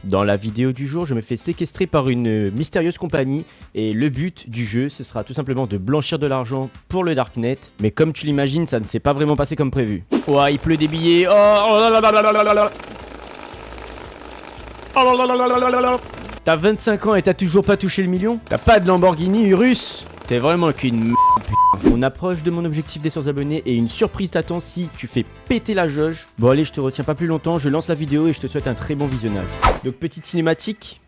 Dans la vidéo du jour, je me fais séquestrer par une mystérieuse compagnie et le but du jeu, ce sera tout simplement de blanchir de l'argent pour le Darknet. Mais comme tu l'imagines, ça ne s'est pas vraiment passé comme prévu. Ouah, il pleut des billets. T'as 25 ans et t'as toujours pas touché le million? T'as pas de Lamborghini Urus? T'es vraiment qu'une merde, putain. On approche de mon objectif des 100 abonnés et une surprise t'attend si tu fais péter la jauge. Bon allez, je te retiens pas plus longtemps, je lance la vidéo et je te souhaite un très bon visionnage. Donc petite cinématique.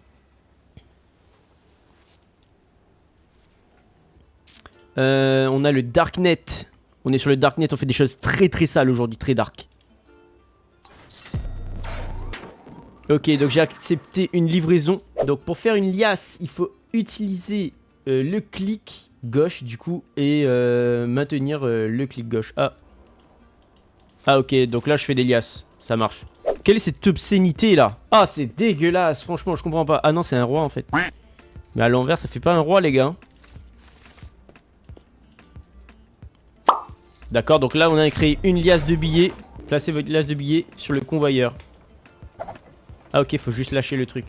On a le Darknet. On est sur le Darknet, on fait des choses très sales aujourd'hui, très dark. Ok, donc j'ai accepté une livraison. Donc pour faire une liasse, il faut utiliser le clic gauche du coup et maintenir le clic gauche. Ah ok, donc là je fais des liasses, ça marche. Quelle est cette obscénité là? Ah c'est dégueulasse, franchement je comprends pas. Ah non c'est un roi en fait. Mais à l'envers ça fait pas un roi les gars. D'accord, donc là on a créé une liasse de billets. Placez votre liasse de billets sur le convoyeur. Ah ok, faut juste lâcher le truc.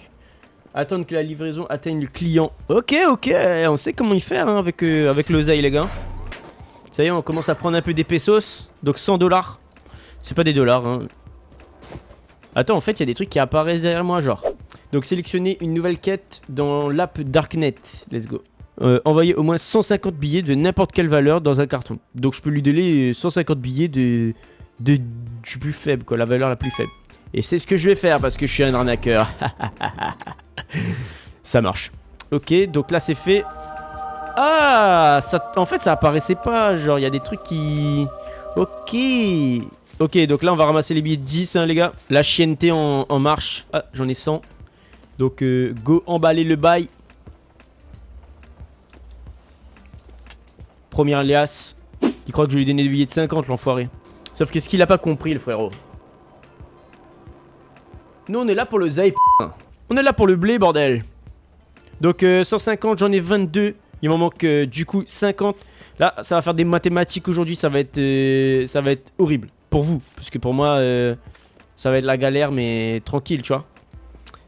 Attendre que la livraison atteigne le client. Ok, on sait comment y faire hein, avec l'oseille les gars. Ça y est, on commence à prendre un peu des pesos. Donc 100 $. C'est pas des dollars hein. Attends, en fait il y a des trucs qui apparaissent derrière moi genre. Donc sélectionnez une nouvelle quête dans l'app Darknet. Let's go. Envoyer au moins 150 billets de n'importe quelle valeur dans un carton. Donc je peux lui donner 150 billets du plus faible quoi, la valeur la plus faible. Et c'est ce que je vais faire parce que je suis un arnaqueur. Ça marche. Ok, donc là c'est fait. Ah ça, en fait ça apparaissait pas. Genre il y a des trucs qui... Ok. Ok, donc là on va ramasser les billets de 10 hein, les gars. La chienneté en marche. Ah j'en ai 100. Donc go emballer le bail. Première liasse. Il croit que je lui ai donné des billets de 50 l'enfoiré. Sauf que ce qu'il a pas compris le frérot. Nous on est là pour le zaï. On est là pour le blé bordel. Donc 150 j'en ai 22. Il m'en manque du coup 50. Là ça va faire des mathématiques aujourd'hui. Ça va être horrible pour vous. Parce que pour moi ça va être la galère mais tranquille tu vois.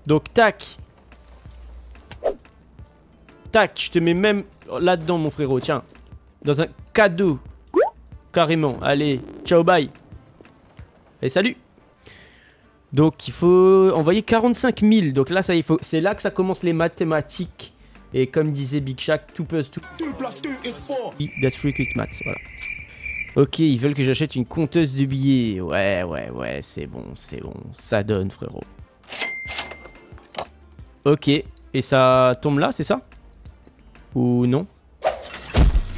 Donc tac. Tac, je te mets même là-dedans mon frérot. Tiens. Dans un cadeau. Carrément. Allez, ciao bye. Et salut. Donc il faut envoyer 45 000. Donc là c'est là que ça commence les mathématiques. Et comme disait Big Shaq, 2 plus 2. That's 3 quick maths, voilà. Ok, ils veulent que j'achète une compteuse de billets. Ouais, c'est bon. Ça donne frérot. Ok, et ça tombe là, c'est ça? Ou non?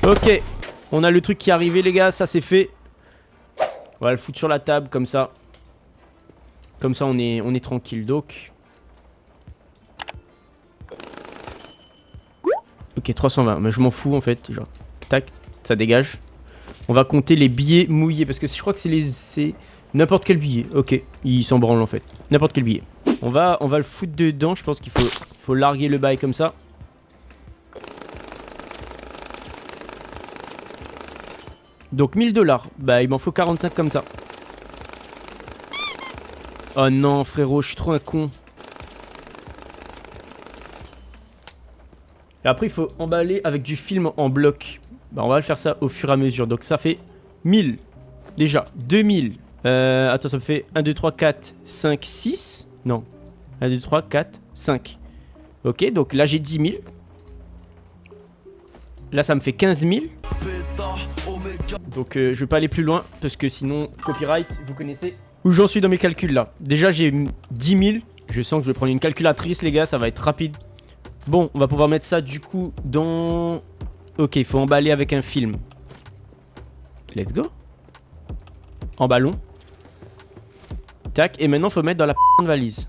Ok, on a le truc qui est arrivé les gars, ça c'est fait. On va le foutre sur la table comme ça. Comme ça on est tranquille donc. Ok 320 mais je m'en fous en fait. Genre tac ça dégage. On va compter les billets mouillés. Parce que je crois que c'est n'importe quel billet. Ok il s'en branle en fait. N'importe quel billet. On va le foutre dedans. Je pense qu'il faut larguer le bail comme ça. Donc 1000 $. Bah il m'en faut 45 comme ça. Oh non frérot, je suis trop un con. Et après il faut emballer avec du film en bloc. Bah on va le faire ça au fur et à mesure. Donc ça fait 1000. Déjà, 2000. Attends, ça me fait 1, 2, 3, 4, 5, 6. Non. 1, 2, 3, 4, 5. Ok, donc là j'ai 10 000. Là ça me fait 15 000. Donc je vais pas aller plus loin parce que sinon copyright, vous connaissez. Où j'en suis dans mes calculs là. Déjà j'ai 10 000. Je sens que je vais prendre une calculatrice les gars, ça va être rapide. Bon, on va pouvoir mettre ça du coup dans... Ok, il faut emballer avec un film. Let's go. Emballons. Tac, et maintenant il faut mettre dans la p*** de valise.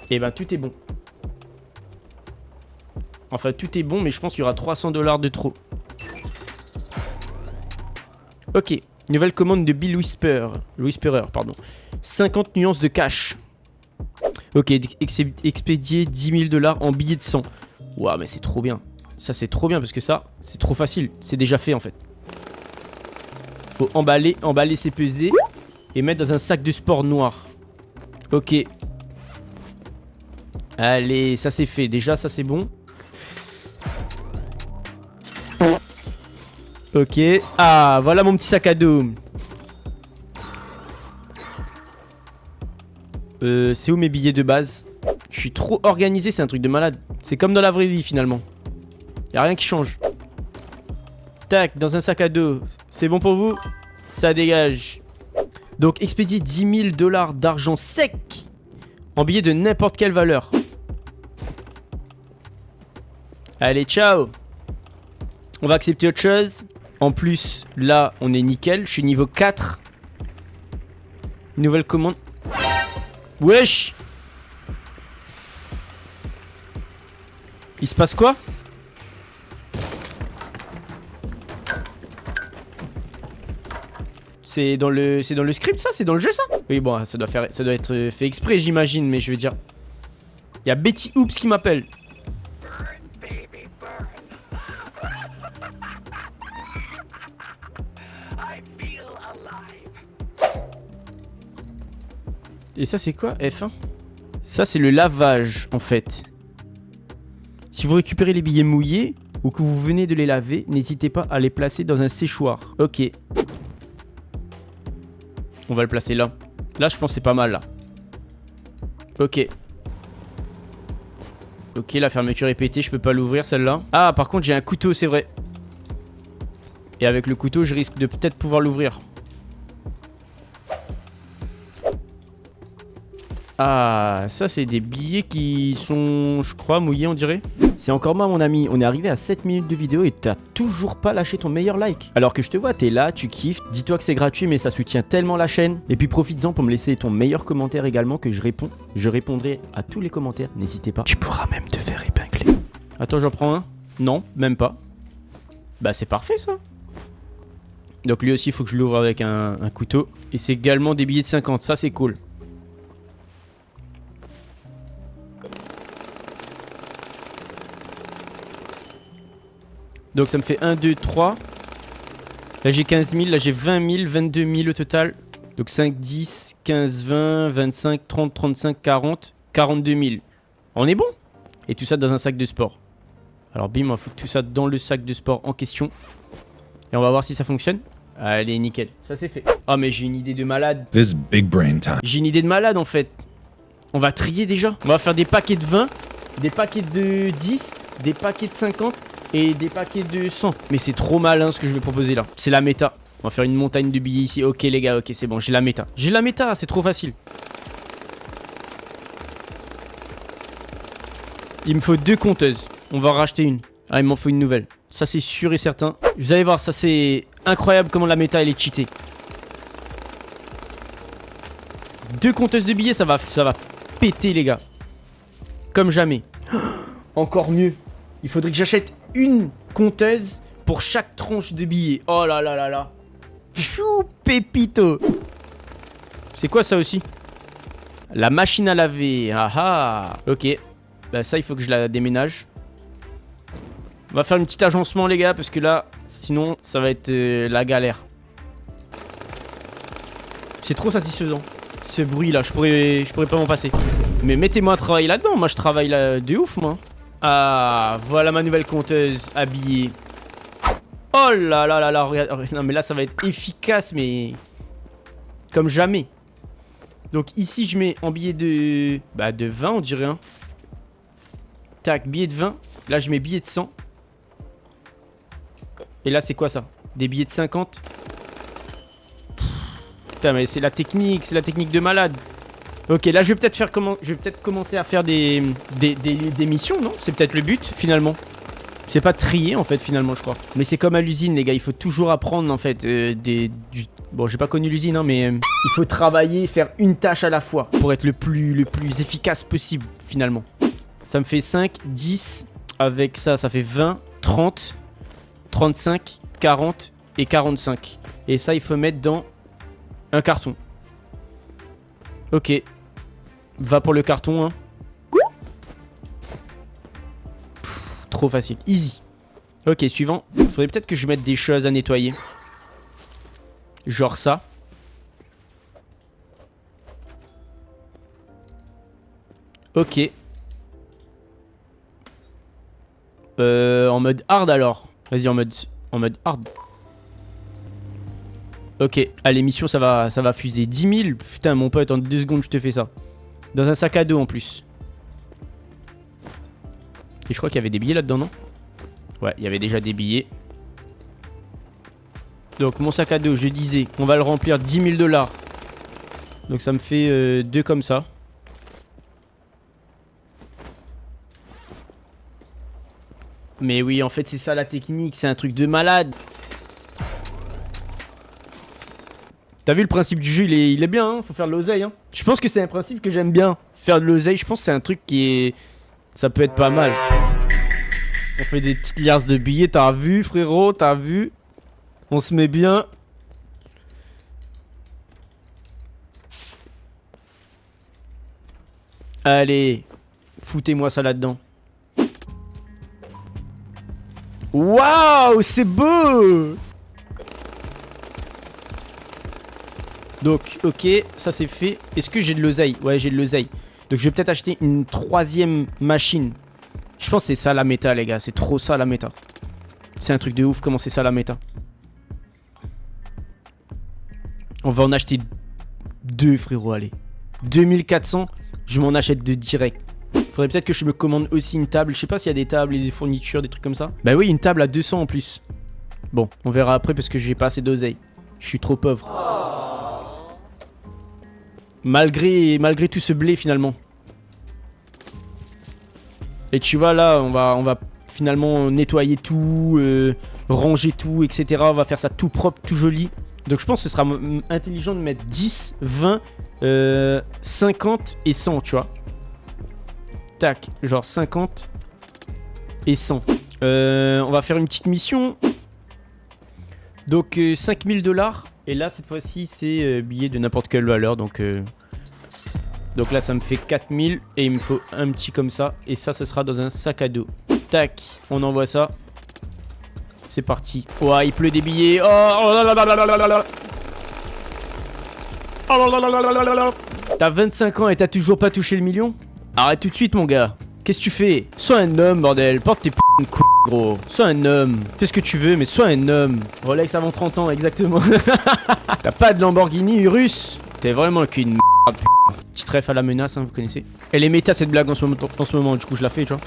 Et ben tout est bon. Enfin tout est bon mais je pense qu'il y aura 300 $ de trop. Ok, nouvelle commande de Bill Whisperer, pardon. 50 nuances de cash. Ok, expédier 10 000 $ en billets de 100. Waouh mais c'est trop bien. Ça c'est trop bien parce que ça c'est trop facile. C'est déjà fait en fait. Faut emballer ses pesées et mettre dans un sac de sport noir. Ok. Allez, ça c'est fait. Déjà, ça c'est bon. Ok. Ah, voilà mon petit sac à dos. C'est où mes billets de base? Je suis trop organisé, c'est un truc de malade. C'est comme dans la vraie vie finalement. Y'a rien qui change. Tac, dans un sac à dos. C'est bon pour vous? Ça dégage. Donc expédier 10 000 $ d'argent sec en billets de n'importe quelle valeur. Allez, ciao. On va accepter autre chose. En plus, là, on est nickel. Je suis niveau 4. Nouvelle commande. Wesh! Il se passe quoi? C'est dans le script ça? C'est dans le jeu ça? Oui bon, ça doit être fait exprès j'imagine, mais je veux dire... Il y a Betty Oops qui m'appelle. Et ça c'est quoi? F1? Ça c'est le lavage en fait. Si vous récupérez les billets mouillés ou que vous venez de les laver, n'hésitez pas à les placer dans un séchoir. Ok. On va le placer là. Là je pense que c'est pas mal là. Ok. Ok, la fermeture est pétée, je peux pas l'ouvrir celle-là. Ah par contre j'ai un couteau, c'est vrai. Et avec le couteau je risque de peut-être pouvoir l'ouvrir. Ah, ça c'est des billets qui sont, je crois, mouillés on dirait. C'est encore moi mon ami, on est arrivé à 7 minutes de vidéo et t'as toujours pas lâché ton meilleur like. Alors que je te vois, t'es là, tu kiffes, dis-toi que c'est gratuit mais ça soutient tellement la chaîne. Et puis profites-en pour me laisser ton meilleur commentaire également que je réponds. Je répondrai à tous les commentaires, n'hésitez pas. Tu pourras même te faire épingler. Attends, j'en prends un? Non, même pas. Bah c'est parfait ça. Donc lui aussi il faut que je l'ouvre avec un couteau. Et c'est également des billets de 50, ça c'est cool. Donc ça me fait 1, 2, 3. Là j'ai 15 000, là j'ai 20 000, 22 000 au total. Donc 5, 10, 15, 20, 25, 30, 35, 40, 42 000. On est bon. Et tout ça dans un sac de sport. Alors bim, on fout tout ça dans le sac de sport en question. Et on va voir si ça fonctionne. Allez, nickel. Ça c'est fait. Oh mais j'ai une idée de malade. This big brain time. J'ai une idée de malade en fait. On va trier déjà. On va faire des paquets de 20, des paquets de 10, des paquets de 50. Et des paquets de 100. Mais c'est trop malin ce que je vais proposer là. C'est la méta. On va faire une montagne de billets ici. Ok les gars, ok c'est bon, j'ai la méta. J'ai la méta, c'est trop facile. Il me faut 2 compteuses. On va en racheter une. Ah il m'en faut une nouvelle. Ça c'est sûr et certain. Vous allez voir, ça c'est incroyable comment la méta elle est cheatée. 2 compteuses de billets, ça va péter les gars. Comme jamais. Encore mieux. Il faudrait que j'achète une compteuse pour chaque tranche de billets. Oh là là là là. Chou, pépito. C'est quoi ça aussi? La machine à laver. Ah ah. Ok. Bah ça, il faut que je la déménage. On va faire un petit agencement les gars, parce que là, sinon, ça va être la galère. C'est trop satisfaisant. Ce bruit là, je pourrais pas m'en passer. Mais mettez-moi à travailler là-dedans. Moi, je travaille là de ouf, moi. Ah, voilà ma nouvelle compteuse habillée. Oh là là là là, regarde. Non mais là ça va être efficace mais comme jamais. Donc ici je mets en billet de... Bah de 20 on dirait hein. Tac, billet de 20. Là je mets billet de 100. Et là c'est quoi ça? Des billets de 50. Putain mais c'est la technique de malade. Ok, là je vais peut-être commencer à faire des missions, non? C'est peut-être le but finalement. C'est pas trier en fait finalement je crois. Mais c'est comme à l'usine les gars, il faut toujours apprendre en fait Bon j'ai pas connu l'usine hein, mais il faut travailler, faire une tâche à la fois pour être le plus efficace possible finalement. Ça me fait 5, 10, avec ça ça fait 20, 30, 35, 40 et 45. Et ça il faut mettre dans un carton. Ok. Va pour le carton, hein. Pff, trop facile. Easy. Ok, suivant. Faudrait peut-être que je mette des choses à nettoyer. Genre ça. Ok. En mode hard alors. Vas-y en mode hard. Ok, allez mission ça va fuser 10 000. Putain mon pote en 2 secondes je te fais ça. Dans un sac à dos en plus. Et je crois qu'il y avait des billets là-dedans non? Ouais, il y avait déjà des billets. Donc mon sac à dos je disais on va le remplir 10 000 $. Donc ça me fait 2 comme ça. Mais oui, en fait, c'est ça la technique. C'est un truc de malade. T'as vu le principe du jeu, il est bien, hein, faut faire de l'oseille. Hein. Je pense que c'est un principe que j'aime bien. Faire de l'oseille, je pense que c'est un truc qui est... Ça peut être pas mal. On fait des petites liasses de billets, t'as vu frérot, t'as vu. On se met bien. Allez, foutez-moi ça là-dedans. Waouh, c'est beau. Donc, ok, ça c'est fait. Est-ce que j'ai de l'oseille? Ouais, j'ai de l'oseille. Donc je vais peut-être acheter une 3e machine. Je pense que c'est ça la méta, les gars. C'est trop ça la méta. C'est un truc de ouf comment c'est ça la méta. On va en acheter 2, frérot, allez. 2400, je m'en achète 2 direct. Faudrait peut-être que je me commande aussi une table. Je sais pas s'il y a des tables et des fournitures, des trucs comme ça. Bah oui, une table à 200 en plus. Bon, on verra après parce que j'ai pas assez d'oseille. Je suis trop pauvre. Malgré tout ce blé finalement. Et tu vois là, on va finalement nettoyer tout, ranger tout, etc. On va faire ça tout propre, tout joli. Donc je pense que ce sera intelligent de mettre 10, 20, 50 et 100, tu vois. Tac, genre 50 et 100. On va faire une petite mission. Donc 5000 $. Et là, cette fois-ci, c'est billet de n'importe quelle valeur. Donc là, ça me fait 4000. Et il me faut un petit comme ça. Et ça, ce sera dans un sac à dos. Tac, on envoie ça. C'est parti. Ouah, il pleut des billets. Oh là là là là là là. Oh là là là là là là. T'as 25 ans et t'as toujours pas touché le million? Arrête tout de suite, mon gars. Qu'est-ce que tu fais? Sois un homme, bordel. Porte tes p***, gros. Sois un homme. Fais ce que tu veux, mais sois un homme. Rolex avant 30 ans, exactement. T'as pas de Lamborghini, Urus? T'es vraiment qu'une merde, p***. Petite ref à la menace, hein, vous connaissez. Elle est méta cette blague en ce moment, du coup, je la fais, tu vois.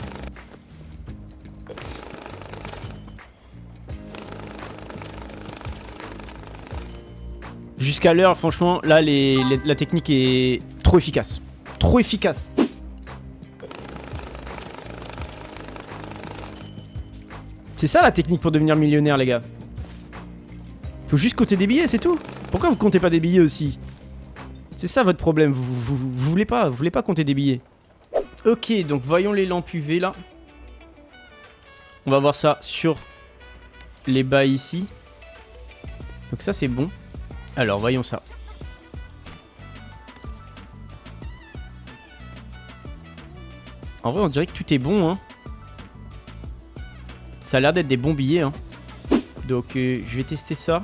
Jusqu'à l'heure, franchement, là, la technique est trop efficace. Trop efficace. C'est ça la technique pour devenir millionnaire, les gars. Faut juste compter des billets, c'est tout. Pourquoi vous comptez pas des billets aussi? C'est ça votre problème, vous voulez pas compter des billets. Ok, donc voyons les lampes UV là. On va voir ça sur les bas ici. Donc ça c'est bon. Alors voyons ça. En vrai on dirait que tout est bon hein. Ça a l'air d'être des bons billets hein. Donc je vais tester ça.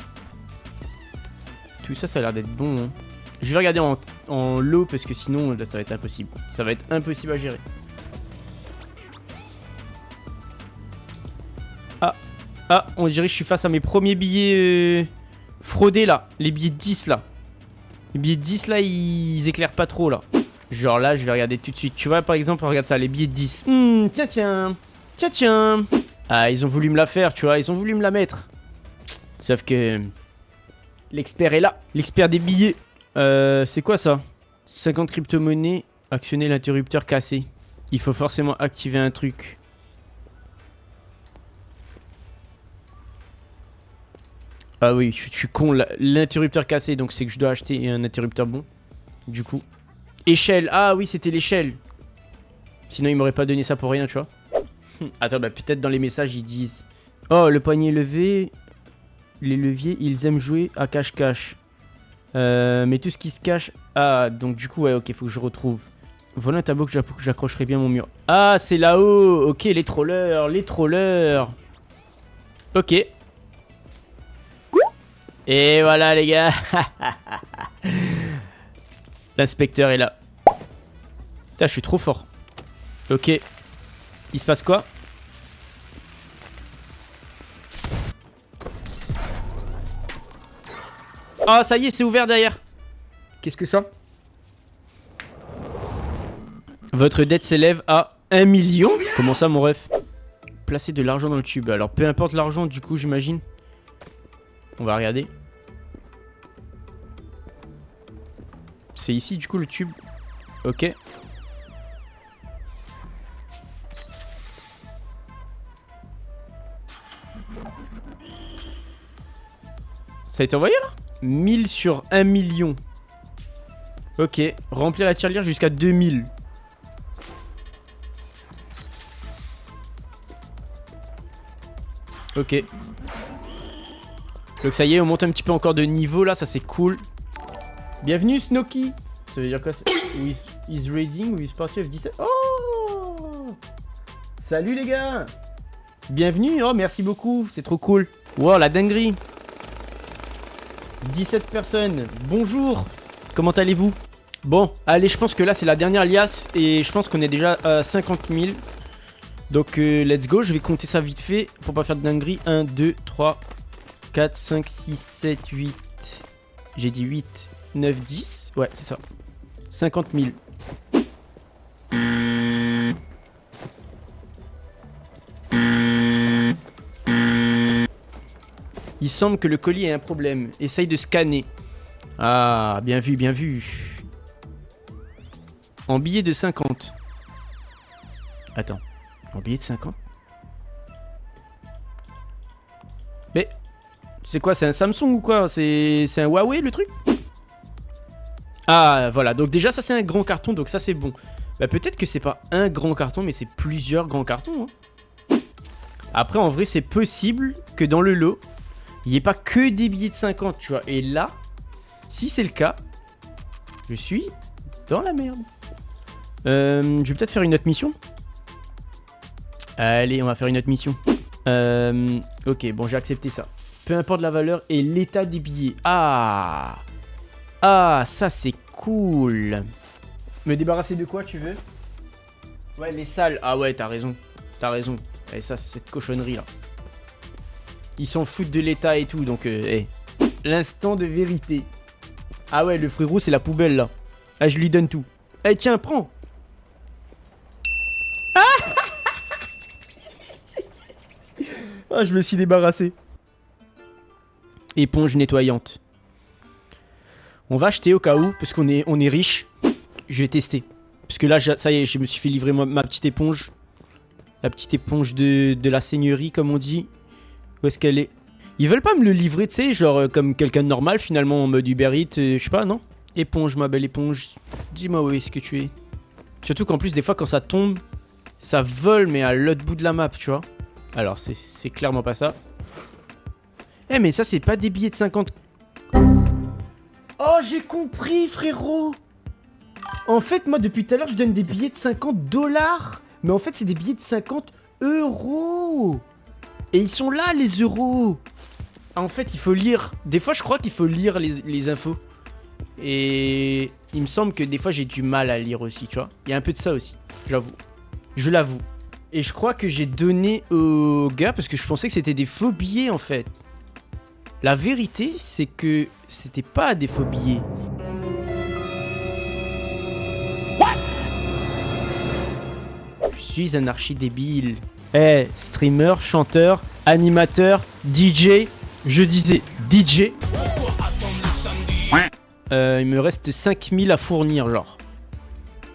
Tout ça ça a l'air d'être bon hein. Je vais regarder en low parce que sinon là ça va être impossible. Ça va être impossible à gérer. Ah, on dirait que je suis face à mes premiers billets fraudés là. Les billets de 10 là. Les billets de 10 là ils éclairent pas trop là. Genre là je vais regarder tout de suite. Tu vois par exemple regarde ça les billets de 10. Tiens. Ah ils ont voulu me la faire tu vois. Ils ont voulu me la mettre. Sauf que l'expert est là. L'expert des billets. C'est quoi ça? 50 crypto-monnaies. Actionner l'interrupteur cassé. Il faut forcément activer un truc. Ah oui, je suis con. L'interrupteur cassé, donc c'est que je dois acheter un interrupteur bon. Du coup. Échelle. Ah oui, c'était l'échelle. Sinon, ils m'auraient pas donné ça pour rien, tu vois. Attends, bah peut-être dans les messages, ils disent... Oh, le poignet levé. Les leviers, ils aiment jouer à cache-cache. Mais tout ce qui se cache... Ah, donc du coup, ouais, ok, faut que je retrouve. Voilà un tableau que j'accrocherai bien mon mur. Ah, c'est là-haut. Ok, les trollers. Ok. Et voilà les gars. L'inspecteur est là. Putain, je suis trop fort. Ok. Il se passe quoi? Oh, ça y est, c'est ouvert derrière. Qu'est-ce que ça? Votre dette s'élève à 1 million? Comment ça, mon ref? Placez de l'argent dans le tube. Alors, peu importe l'argent, du coup, j'imagine. On va regarder. C'est ici, du coup, le tube. Ok. Ça a été envoyé, là? 1000 sur 1 million. Ok. Remplir la tirelire jusqu'à 2000. Ok. Donc ça y est, on monte un petit peu encore de niveau là, ça c'est cool. Bienvenue Snoky. Ça veut dire quoi? Is raiding with party of 17. Oh! Salut les gars. Bienvenue, oh merci beaucoup, c'est trop cool. Wow, la dinguerie. 17 personnes, bonjour. Comment allez-vous? Bon, allez, je pense que là c'est la dernière liasse. Et je pense qu'on est déjà à 50 000. Donc let's go, je vais compter ça vite fait pour pas faire de dinguerie. 1, 2, 3, 4, 5, 6, 7, 8. J'ai dit 8, 9, 10. Ouais, c'est ça. 50 000. Il semble que le colis ait un problème. Essaye de scanner. Ah, bien vu, bien vu. En billet de 50. Attends. En billet de 50. Mais c'est quoi? C'est un Samsung ou quoi? C'est un Huawei le truc? Ah voilà, donc déjà ça c'est un grand carton, donc ça c'est bon. Bah peut-être que c'est pas un grand carton, mais c'est plusieurs grands cartons hein. Après en vrai c'est possible que dans le lot il n'y ait pas que des billets de 50, tu vois. Et là, si c'est le cas, je suis dans la merde. Je vais peut-être faire une autre mission. Allez, on va faire une autre mission. Ok, bon, j'ai accepté ça. Peu importe la valeur et l'état des billets. Ah! Ah, ça c'est cool. Me débarrasser de quoi, tu veux? Ouais, les salles. Ah ouais, t'as raison. T'as raison. Et ça, c'est cette cochonnerie là. Ils s'en foutent de l'état et tout, donc hey. L'instant de vérité. Ah ouais, le frérot, c'est la poubelle là. Ah, je lui donne tout. Eh, tiens, prends. Ah, je me suis débarrassé. Éponge nettoyante. On va acheter au cas où, parce qu'on est riche. Je vais tester. Parce que là, ça y est, je me suis fait livrer ma petite éponge. La petite éponge de la seigneurie, comme on dit. Où est-ce qu'elle est? Ils veulent pas me le livrer, tu sais, genre comme quelqu'un de normal, finalement, en mode Uber Eats, je sais pas, non? Éponge, ma belle éponge. Dis-moi où est-ce que tu es. Surtout qu'en plus, des fois, quand ça tombe, ça vole, mais à l'autre bout de la map, tu vois. Alors, c'est clairement pas ça. Eh, mais ça, c'est pas des billets de 50. Oh, j'ai compris, frérot. En fait, moi, depuis tout à l'heure, je donne des billets de 50 $. Mais en fait, c'est des billets de 50 €. Et ils sont là, les euros. En fait, il faut lire. Des fois, je crois qu'il faut lire les infos. Et il me semble que des fois, j'ai du mal à lire aussi, tu vois. Il y a un peu de ça aussi, j'avoue. Je l'avoue. Et je crois que j'ai donné au gars parce que je pensais que c'était des faux billets, en fait. La vérité, c'est que c'était pas des faux billets. Je suis un archi débile. Eh, streamer, chanteur, animateur, DJ. Je disais DJ. Il me reste 5000 à fournir, genre.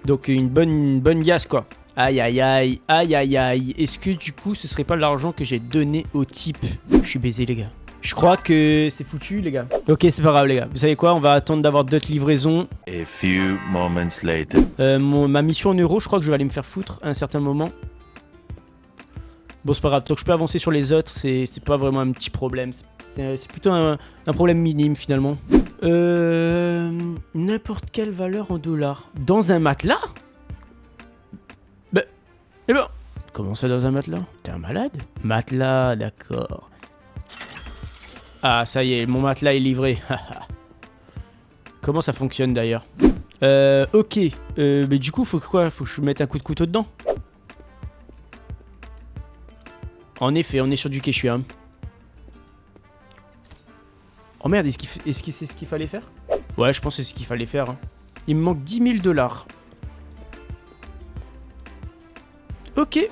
Donc une bonne liasse, quoi. Aïe, aïe, aïe, aïe, aïe, aïe. Est-ce que du coup, ce serait pas l'argent que j'ai donné au type? Je suis baisé, les gars. Je crois que c'est foutu, les gars. Ok, c'est pas grave, les gars. Vous savez quoi? On va attendre d'avoir d'autres livraisons. A few moments later. Ma mission en euros, je crois que je vais aller me faire foutre à un certain moment. Bon, c'est pas grave. Tant que je peux avancer sur les autres, c'est pas vraiment un petit problème. C'est plutôt un problème minime, finalement. N'importe quelle valeur en dollars. Dans un matelas? Bah, eh ben... Comment ça, dans un matelas? T'es un malade? Matelas, d'accord. Ah, ça y est, mon matelas est livré. Comment ça fonctionne d'ailleurs? Ok. Mais du coup, faut quoi? Faut que je mette un coup de couteau dedans. En effet, on est sur du Keshuam. Oh merde, est-ce que c'est ce qu'il fallait faire? Ouais, je pense que c'est ce qu'il fallait faire. Hein. Il me manque 10 000 $. Ok.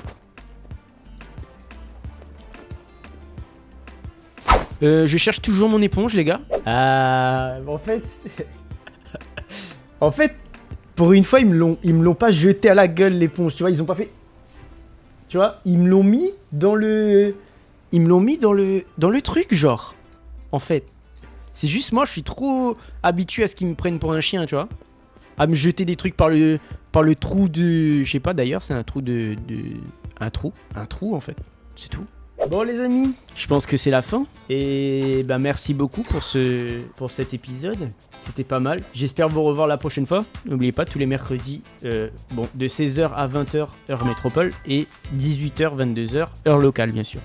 Je cherche toujours mon éponge, les gars. En fait... en fait, pour une fois, ils me l'ont pas jeté à la gueule, l'éponge, tu vois. Ils ont pas fait... Tu vois, ils me l'ont mis dans le... Ils me l'ont mis dans le truc, genre. En fait. C'est juste moi, je suis trop habitué à ce qu'ils me prennent pour un chien, tu vois. À me jeter des trucs par le trou de... Je sais pas, d'ailleurs, c'est un trou de... Un trou, en fait. C'est tout. Bon les amis, je pense que c'est la fin. Et bah merci beaucoup pour cet épisode. C'était pas mal. J'espère vous revoir la prochaine fois. N'oubliez pas, tous les mercredis, de 16h à 20h, heure métropole, et 18h, 22h, heure locale, bien sûr.